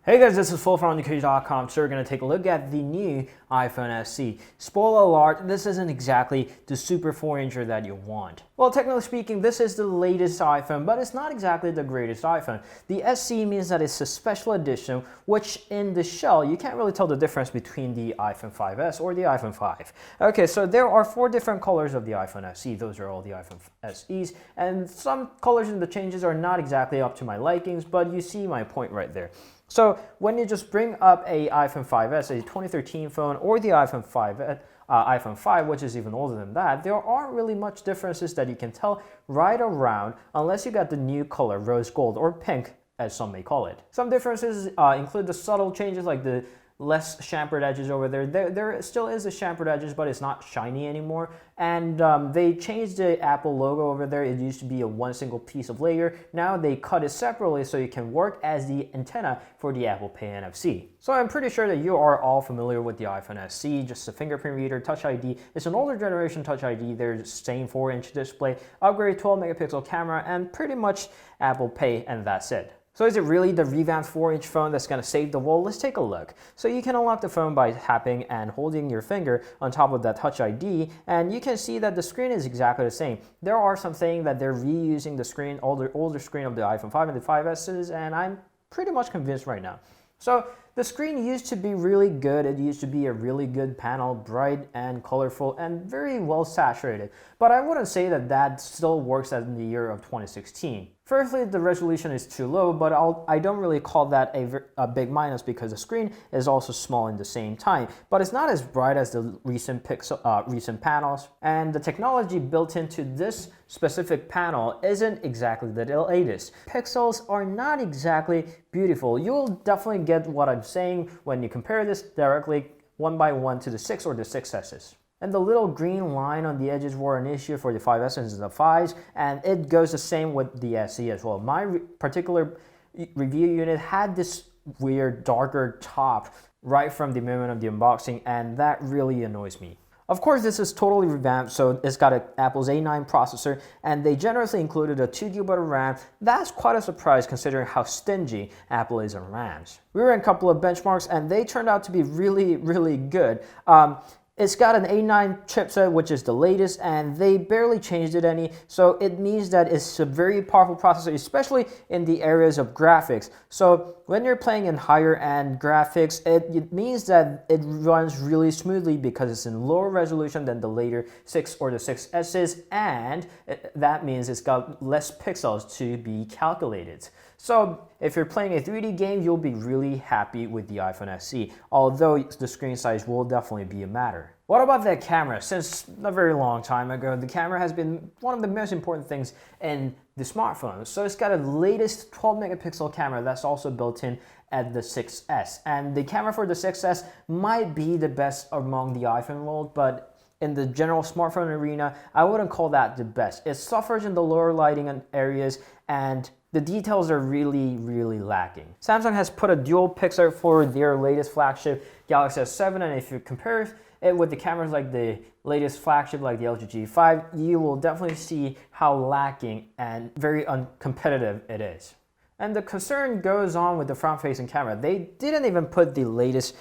Hey guys, this is Phil from OnTheCage.com. So we're going to take a look at the new iPhone SE. Spoiler alert, this isn't exactly the super 4-incher that you want. Well, technically speaking, this is the latest iPhone, but it's not exactly the greatest iPhone. The SE means that it's a special edition, which in the shell, you can't really tell the difference between the iPhone 5S or the iPhone 5. Okay, so there are 4 different colors of the iPhone SE. Those are all the iPhone SEs, and some colors in the changes are not exactly up to my likings, but you see my point right there. So when you just bring up a iPhone 5S, a 2013 phone, or the iPhone 5, which is even older than that, there aren't really much differences that you can tell right around unless you got the new color, rose gold, or pink, as some may call it. Some differences include the subtle changes like the less chamfered edges over there. There still is a chamfered edges, but it's not shiny anymore. And they changed the Apple logo over there. It used to be a one single piece of layer. Now they cut it separately so it can work as the antenna for the Apple Pay NFC. So I'm pretty sure that you are all familiar with the iPhone SE, just a fingerprint reader, Touch ID. It's an older generation Touch ID. They're the same 4-inch display, upgraded 12 megapixel camera, and pretty much Apple Pay, and that's it. So is it really the revamped 4-inch phone that's going to save the world? Let's take a look. So you can unlock the phone by tapping and holding your finger on top of that Touch ID, and you can see that the screen is exactly the same. There are some saying that they're reusing the screen, older screen of the iPhone 5 and the 5Ss, and I'm pretty much convinced right now. So the screen used to be really good. It used to be a really good panel, bright and colorful and very well saturated. But I wouldn't say that that still works as in the year of 2016. Firstly, the resolution is too low, but I don't really call that a big minus because the screen is also small in the same time. But it's not as bright as the recent panels, and the technology built into this specific panel isn't exactly the latest. Pixels are not exactly beautiful. You'll definitely get what I'm saying when you compare this directly one by one to the 6 or the 6Ss. And the little green line on the edges were an issue for the 5S and the 5s, and it goes the same with the SE as well. My particular review unit had this weird darker top right from the moment of the unboxing, and that really annoys me. Of course, this is totally revamped, so it's got Apple's A9 processor, and they generously included a 2 GB of RAM. That's quite a surprise considering how stingy Apple is on RAMs. We ran a couple of benchmarks, and they turned out to be really good. It's got an A9 chipset, which is the latest, and they barely changed it any, so it means that it's a very powerful processor, especially in the areas of graphics. So when you're playing in higher end graphics, it means that it runs really smoothly because it's in lower resolution than the later 6 or the 6Ss, and that means it's got less pixels to be calculated. So if you're playing a 3D game, you'll be really happy with the iPhone SE, although the screen size will definitely be a matter. What about that camera? Since a very long time ago, the camera has been one of the most important things in the smartphones. So it's got a latest 12 megapixel camera that's also built in at the 6S. And the camera for the 6S might be the best among the iPhone world, but in the general smartphone arena, I wouldn't call that the best. It suffers in the lower lighting areas, and the details are really lacking. Samsung has put a dual pixel for their latest flagship Galaxy S7, and if you compare it with the cameras like the latest flagship like the LG G5, you will definitely see how lacking and very uncompetitive it is. And the concern goes on with the front-facing camera. They didn't even put the latest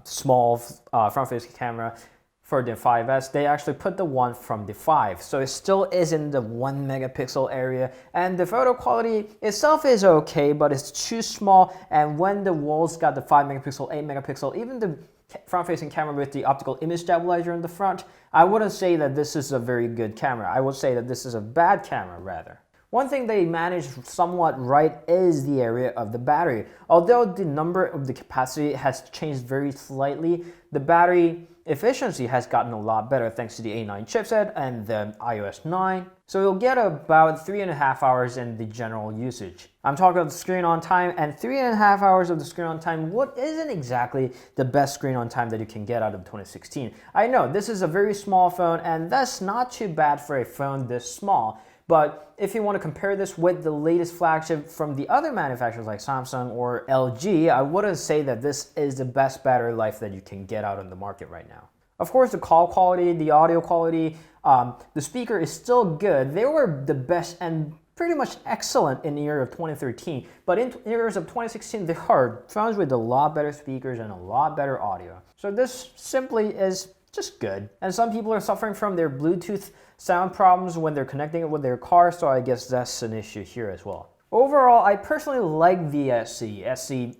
small front-facing camera for the 5S. They actually put the one from the 5, so it still is in the 1 megapixel area, and the photo quality itself is okay, but it's too small. And when the walls got the 5 megapixel, 8 megapixel, even the front-facing camera with the optical image stabilizer in the front, I wouldn't say that this is a very good camera. I would say that this is a bad camera rather. One thing they managed somewhat right is the area of the battery. Although the number of the capacity has changed very slightly, the battery efficiency has gotten a lot better thanks to the A9 chipset and the iOS 9. So you'll get about 3.5 hours in the general usage. I'm talking about the screen on time, and 3.5 hours of the screen on time, what isn't exactly the best screen on time that you can get out of 2016. I know this is a very small phone, and that's not too bad for a phone this small. But if you want to compare this with the latest flagship from the other manufacturers like Samsung or LG, I wouldn't say that this is the best battery life that you can get out on the market right now. Of course, the call quality, the audio quality, the speaker is still good. They were the best and pretty much excellent in the year of 2013, but in years of 2016, they are phones with a lot better speakers and a lot better audio. So this simply is just good. And some people are suffering from their Bluetooth sound problems when they're connecting it with their car, so I guess that's an issue here as well. Overall, I personally like the SE.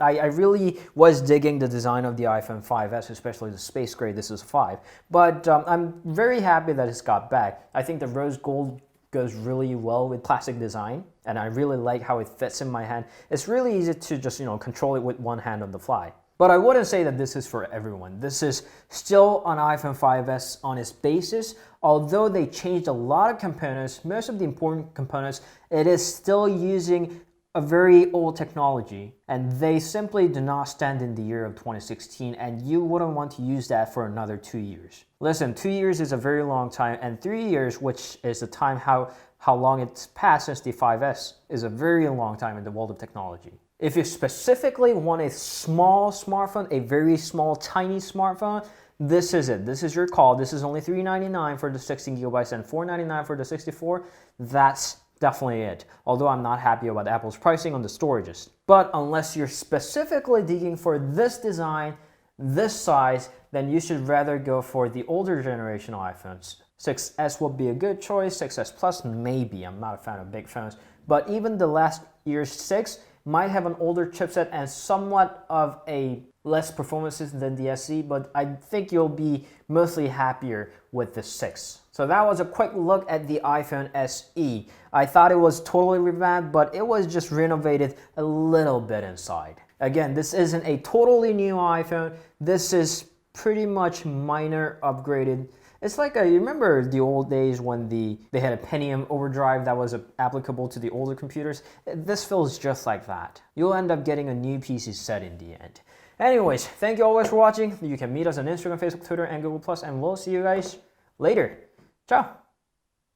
I really was digging the design of the iPhone 5S, especially the space gray. This is 5. But I'm very happy that it's got back. I think the rose gold goes really well with classic design, and I really like how it fits in my hand. It's really easy to just, control it with one hand on the fly. But I wouldn't say that this is for everyone. This is still an iPhone 5S on its basis. Although they changed a lot of components, most of the important components, it is still using a very old technology, and they simply do not stand in the year of 2016, and you wouldn't want to use that for another 2 years. Listen, 2 years is a very long time, and 3 years, which is the time how long it's passed since the 5S, is a very long time in the world of technology. If you specifically want a small smartphone, a very small, tiny smartphone, this is it. This is your call. This is only $399 for the 16 gigabytes and $499 for the 64. That's definitely it. Although I'm not happy about Apple's pricing on the storages. But unless you're specifically digging for this design, this size, then you should rather go for the older generation iPhones. 6S would be a good choice. 6S Plus, maybe. I'm not a fan of big phones. But even the last year's 6 might have an older chipset and somewhat of a less performances than the SE, but I think you'll be mostly happier with the 6. So that was a quick look at the iPhone SE. I thought it was totally revamped, but it was just renovated a little bit inside. Again, this isn't a totally new iPhone. This is pretty much minor upgraded. It's like, you remember the old days when they had a Pentium overdrive that was applicable to the older computers? This feels just like that. You'll end up getting a new PC set in the end. Anyways, thank you always for watching. You can meet us on Instagram, Facebook, Twitter, and Google+, and we'll see you guys later. Ciao!